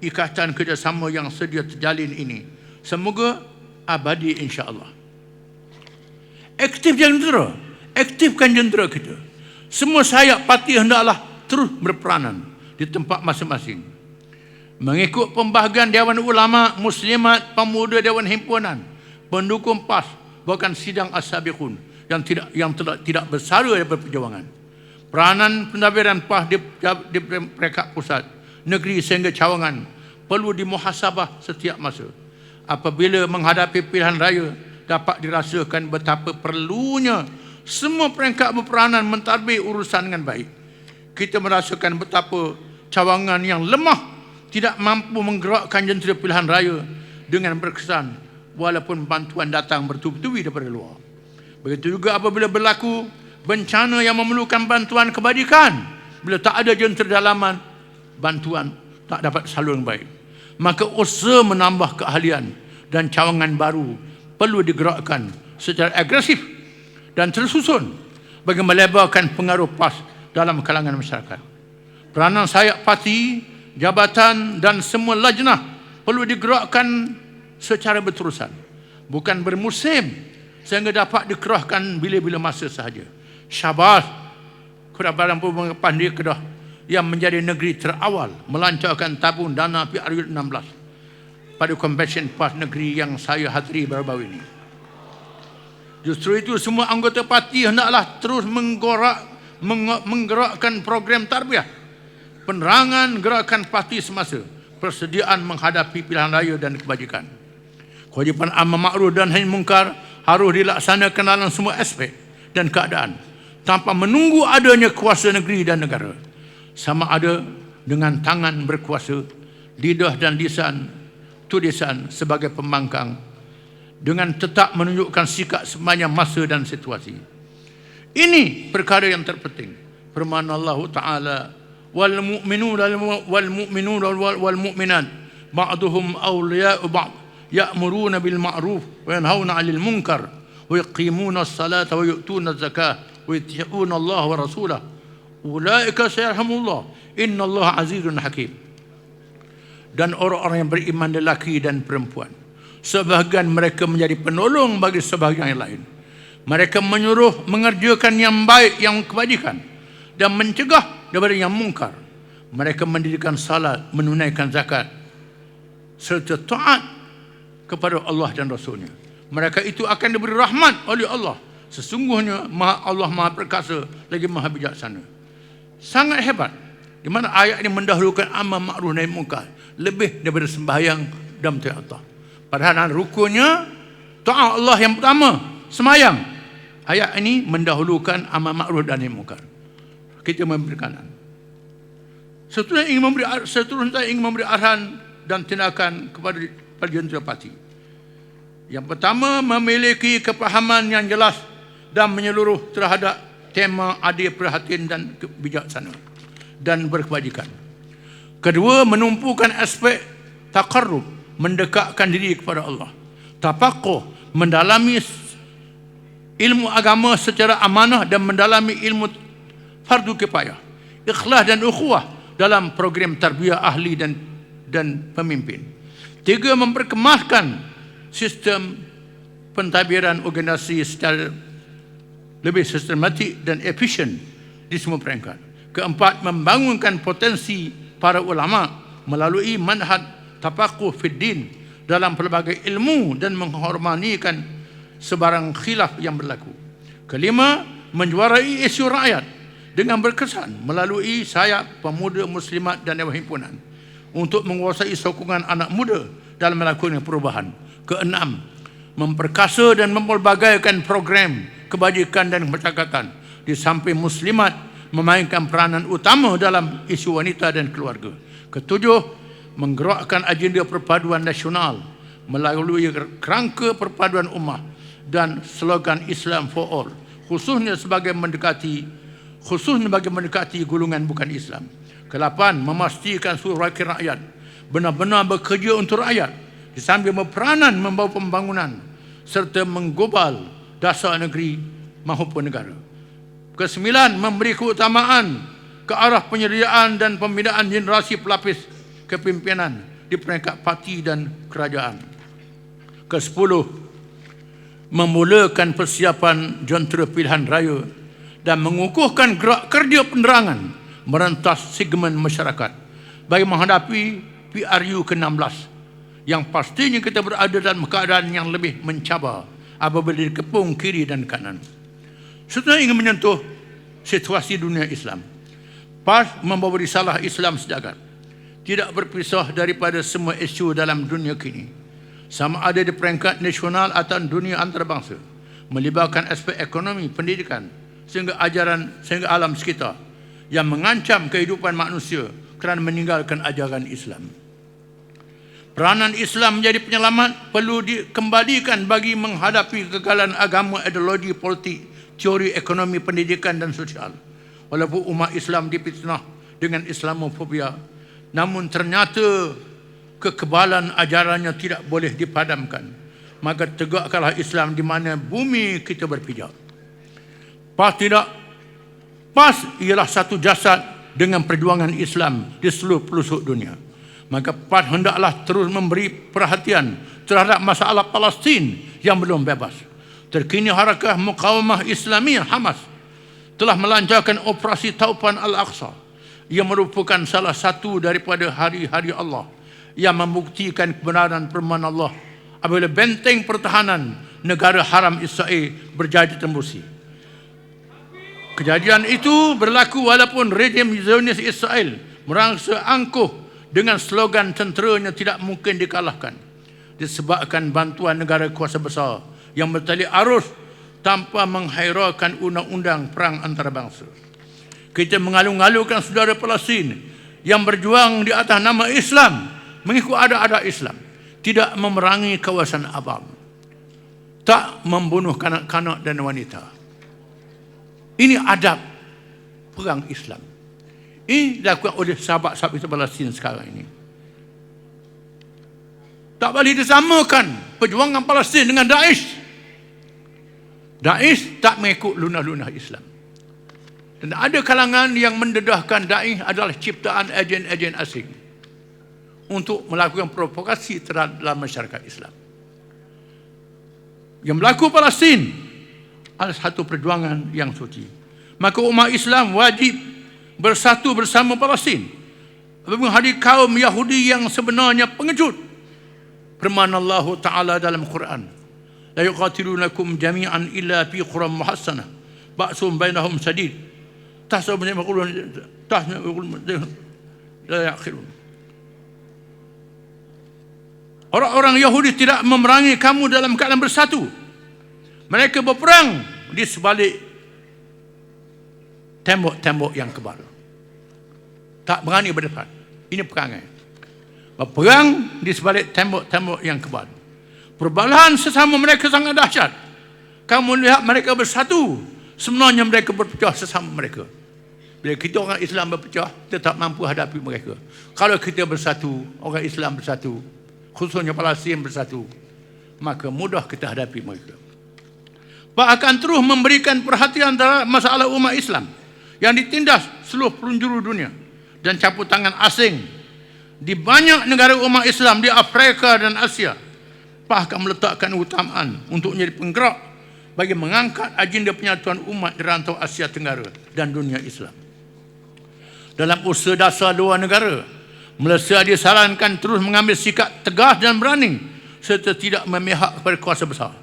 ikatan kerjasama yang sedia terjalin ini. Semoga abadi insya-Allah. Aktifkan jentera kita. Semua sayap parti hendaklah terus berperanan di tempat masing-masing. Mengikut pembahagian Dewan Ulama Muslimat, Pemuda Dewan Himpunan, pendukung PAS, bahkan sidang as-sabiqun yang tidak bersara daripada perjuangan. Peranan pentadbiran PAS di peringkat pusat, negeri sehingga cawangan perlu dimuhasabah setiap masa. Apabila menghadapi pilihan raya, dapat dirasakan betapa perlunya semua peringkat berperanan mentadbir urusan dengan baik. Kita merasakan betapa cawangan yang lemah tidak mampu menggerakkan jentera pilihan raya dengan berkesan walaupun bantuan datang bertubi-tubi daripada luar. Begitu juga apabila berlaku bencana yang memerlukan bantuan kebajikan, bila tak ada jentera dalaman, bantuan tak dapat salur dengan baik. Maka usaha menambah keahlian dan cawangan baru perlu digerakkan secara agresif dan tersusun bagi melebarkan pengaruh PAS dalam kalangan masyarakat. Peranan sayap parti, jabatan dan semua lajnah perlu digerakkan secara berterusan, bukan bermusim, sehingga dapat dikerahkan bila-bila masa sahaja. Syabas kepada Badan Perhubungan Pandi Kedah yang menjadi negeri terawal melancarkan tabung dana PRU16 pada Convention PAS negeri yang saya hadiri baru-baru ini. Justru itu semua anggota parti hendaklah terus menggerakkan program tarbiyah, penerangan gerakan parti semasa, persediaan menghadapi pilihan raya dan kebajikan. Kewajipan amar ma'ruf dan nahi munkar harus dilaksanakan dalam semua aspek dan keadaan tanpa menunggu adanya kuasa negeri dan negara. Sama ada dengan tangan berkuasa, lidah dan lisan tulisan sebagai pembangkang, dengan tetap menunjukkan sikap sepanjang masa dan situasi. Ini perkara yang terpenting. Firman Allah Ta'ala, wal mu'minun wal mu'minat ba'duhum awliya'u ba'd ya'muruna bil ma'ruf wa yanhauna 'anil munkar wa yuqimuna as-salata wa yu'tuna az-zakah wa yuti'una Allah wa rasulahu ulaika sayarhamullah innallaha azizun hakim. Dan orang-orang yang beriman lelaki dan perempuan, sebahagian mereka menjadi penolong bagi sebahagian yang lain. Mereka menyuruh mengerjakan yang baik, yang kebajikan, dan mencegah daripada yang mungkar. Mereka mendirikan salat, menunaikan zakat, serta taat kepada Allah dan Rasulnya. Mereka itu akan diberi rahmat oleh Allah. Sesungguhnya Allah Maha Perkasa lagi Maha Bijaksana. Sangat hebat, di mana ayat ini mendahulukan amar ma'ruf nahi munkar lebih daripada sembahyang dan taat Allah. Padahal rukunnya taat Allah yang pertama, sembahyang. Ayat ini mendahulukan amar ma'ruf dan nahi munkar. Kita memberi kanan. Seterusnya ingin memberi arahan dan tindakan kepada jentera parti. Yang pertama, memiliki kepahaman yang jelas dan menyeluruh terhadap tema adil, perhatian dan bijaksana dan berkebajikan. Kedua, menumpukan aspek taqarrub, mendekatkan diri kepada Allah. Tafaqquh, mendalami ilmu agama secara amanah dan mendalami ilmu fardu kifayah. Ikhlas dan ukhuwah dalam program tarbiyah ahli dan pemimpin. Tiga, memperkemaskan sistem pentadbiran organisasi secara lebih sistematik dan efisien di semua peringkat. Keempat, membangunkan potensi para ulama melalui manhaj tafaqquh fid din dalam pelbagai ilmu dan menghormatikan sebarang khilaf yang berlaku. Kelima, menjuarai isu rakyat dengan berkesan melalui sayap pemuda muslimat dan dewan himpunan untuk menguasai sokongan anak muda dalam melakukan perubahan. Keenam, memperkasa dan mempelbagaikan program kebajikan dan kemaslahatan di samping muslimat memainkan peranan utama dalam isu wanita dan keluarga. Ketujuh, menggerakkan agenda perpaduan nasional melalui kerangka perpaduan ummah dan slogan Islam for all, khususnya bagi mendekati golongan bukan Islam. Kelapan, memastikan seluruh wakil rakyat benar-benar bekerja untuk rakyat disambil berperanan membawa pembangunan serta menggobal dasar negeri maupun negara. Kesembilan, memberi keutamaan ke arah penyediaan dan pembinaan generasi pelapis kepimpinan di peringkat parti dan kerajaan. Kesepuluh, memulakan persiapan jentera pilihan raya dan mengukuhkan gerak kerja penerangan merentas segmen masyarakat bagi menghadapi PRU ke-16 yang pastinya kita berada dalam keadaan yang lebih mencabar apabila dikepung kiri dan kanan. Setelah ingin menyentuh situasi dunia Islam, PAS membawa risalah Islam sejagat, tidak berpisah daripada semua isu dalam dunia kini, sama ada di peringkat nasional atau dunia antarabangsa, melibatkan aspek ekonomi, pendidikan, sehingga alam sekitar yang mengancam kehidupan manusia kerana meninggalkan ajaran Islam. Peranan Islam menjadi penyelamat perlu dikembalikan bagi menghadapi kegagalan agama, ideologi, politik, teori ekonomi, pendidikan dan sosial. Walaupun umat Islam difitnah dengan Islamofobia, namun ternyata kekebalan ajarannya tidak boleh dipadamkan. Maka tegakkanlah Islam di mana bumi kita berpijak. PAS ialah satu jasad dengan perjuangan Islam di seluruh pelosok dunia. Maka PAS hendaklah terus memberi perhatian terhadap masalah Palestin yang belum bebas. Terkini Harakah Muqawamah Islamiyah Hamas telah melancarkan operasi Taufan Al-Aqsa yang merupakan salah satu daripada hari-hari Allah yang membuktikan kebenaran firman Allah apabila benteng pertahanan negara haram Israel berjaya ditembusi. Kejadian itu berlaku walaupun rejim Zionis Israel merasa angkuh dengan slogan tenteranya tidak mungkin dikalahkan, disebabkan bantuan negara kuasa besar yang bertali arus tanpa menghiraukan undang-undang perang antarabangsa. Kita mengalu-alukan saudara Palestin yang berjuang di atas nama Islam, mengikut adat-adat Islam, tidak memerangi kawasan abam, tak membunuh kanak-kanak dan wanita. Ini adab perang Islam. Ini dilakukan oleh sahabat-sahabat Palestin sekarang ini. Tak boleh disamakan perjuangan Palestin dengan Daesh. Daesh tak mengikut lunah-lunah Islam. Dan ada kalangan yang mendedahkan Daesh adalah ciptaan agen-agen asing untuk melakukan provokasi terhadap masyarakat Islam. Yang berlaku Palestin adalah satu perjuangan yang suci. Maka umat Islam wajib bersatu bersama Palestin. Menghadapi kaum Yahudi yang sebenarnya pengecut. Firman Allah Ta'ala dalam Quran, la yuqatilunakum jami'an illa fi quram muhassanah ba'sum bainahum sadid tahsabun yaqulun la ya'qilun. Orang-orang Yahudi tidak memerangi kamu dalam keadaan bersatu. Mereka berperang di sebalik tembok-tembok yang kebal. Tak berani berdepan. Ini perangai. Berperang di sebalik tembok-tembok yang kebal. Perbalahan sesama mereka sangat dahsyat. Kamu lihat mereka bersatu, sebenarnya mereka berpecah sesama mereka. Bila kita orang Islam berpecah, kita tak mampu hadapi mereka. Kalau kita bersatu, orang Islam bersatu, khususnya Palestin bersatu, maka mudah kita hadapi mereka. Pak akan terus memberikan perhatian terhadap masalah umat Islam yang ditindas seluruh penjuru dunia dan campur tangan asing di banyak negara umat Islam di Afrika dan Asia. Pak akan meletakkan utamaan untuk menjadi penggerak bagi mengangkat agenda penyatuan umat di rantau Asia Tenggara dan dunia Islam. Dalam usaha dasar dua negara, Malaysia disarankan terus mengambil sikap tegas dan berani serta tidak memihak kepada kuasa besar.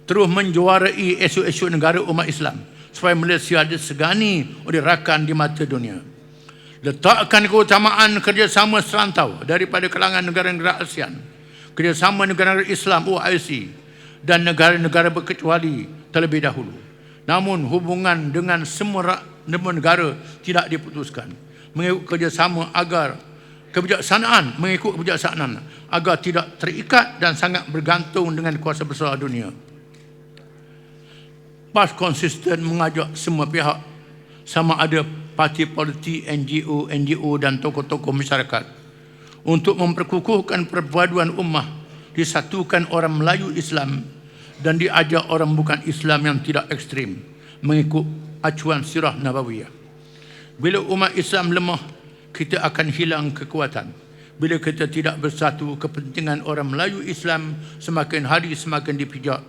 Terus menjuarai isu-isu negara umat Islam supaya Malaysia disegani oleh rakan di mata dunia. Letakkan keutamaan kerjasama serantau daripada kalangan negara-negara ASEAN, kerjasama negara-negara Islam OIC dan negara-negara berkecuali terlebih dahulu. Namun hubungan dengan semua negara tidak diputuskan mengikut kerjasama agar mengikut kebijaksanaan agar tidak terikat dan sangat bergantung dengan kuasa besar dunia. PAS konsisten mengajak semua pihak, sama ada parti politik, NGO dan tokoh-tokoh masyarakat, untuk memperkukuhkan perpaduan ummah, disatukan orang Melayu Islam dan diajak orang bukan Islam yang tidak ekstrim mengikut acuan sirah Nabawiyah. Bila umat Islam lemah, kita akan hilang kekuatan. Bila kita tidak bersatu, kepentingan orang Melayu Islam semakin hari semakin dipijak.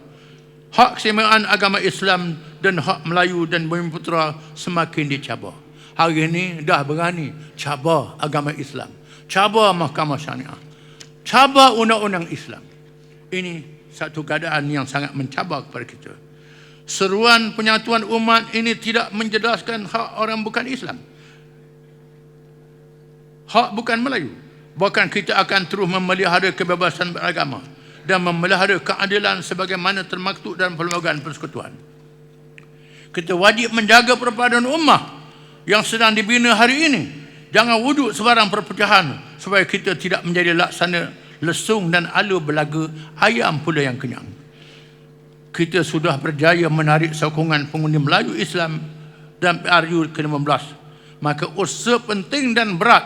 Hak keseimbangan agama Islam dan hak Melayu dan Bumiputera semakin dicabar. Hari ini dah berani cabar agama Islam, cabar Mahkamah Syariah, cabar undang-undang Islam. Ini satu keadaan yang sangat mencabar kepada kita. Seruan penyatuan umat ini tidak menjelaskan hak orang bukan Islam, hak bukan Melayu. Bahkan kita akan terus memelihara kebebasan beragama dan memelihara keadilan sebagaimana termaktub dalam Perlembagaan Persekutuan. Kita wajib menjaga perpaduan ummah yang sedang dibina hari ini. Jangan wujud sebarang perpecahan supaya kita tidak menjadi laksana lesung dan alu belaga ayam pula yang kenyang. Kita sudah berjaya menarik sokongan pengundi Melayu Islam dan PRU ke-15. Maka usaha penting dan berat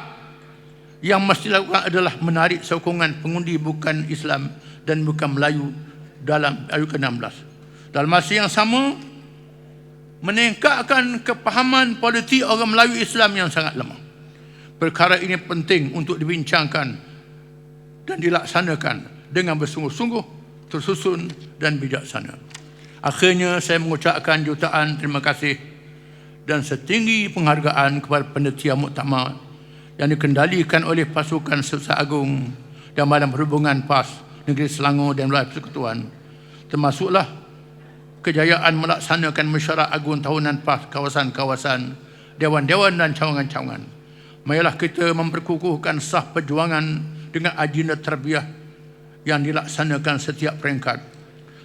yang mesti dilakukan adalah menarik sokongan pengundi bukan Islam dan bukan Melayu dalam PRU ke-16. Dalam masa yang sama, meningkatkan kepahaman politik orang Melayu Islam yang sangat lemah. Perkara ini penting untuk dibincangkan dan dilaksanakan dengan bersungguh-sungguh, tersusun dan bijaksana. Akhirnya saya mengucapkan jutaan terima kasih dan setinggi penghargaan kepada panitia muktamar yang dikendalikan oleh pasukan Sesat Agung dan Badan Perhubungan PAS Negeri Selangor dan Wilayah Persekutuan, termasuklah kejayaan melaksanakan mesyuarat agung tahunan PAS kawasan-kawasan, dewan-dewan dan cawangan-cawangan. Marilah kita memperkukuhkan sah perjuangan dengan agenda tarbiyah yang dilaksanakan setiap peringkat.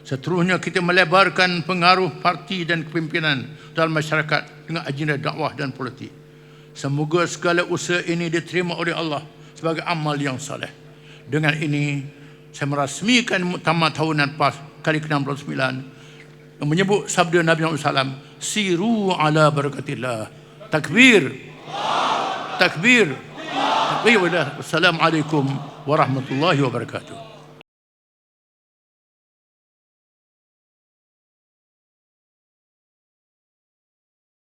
Seterusnya kita melebarkan pengaruh parti dan kepimpinan dalam masyarakat dengan agenda dakwah dan politik. Semoga segala usaha ini diterima oleh Allah sebagai amal yang saleh. Dengan ini saya merasmikan muktamar tahunan PAS kali ke-69 yang menyebut sabda Nabi Muhammad SAW, siru ala barakatillah. Takbir, takbir, takbir. Wassalamualaikum warahmatullahi wabarakatuh.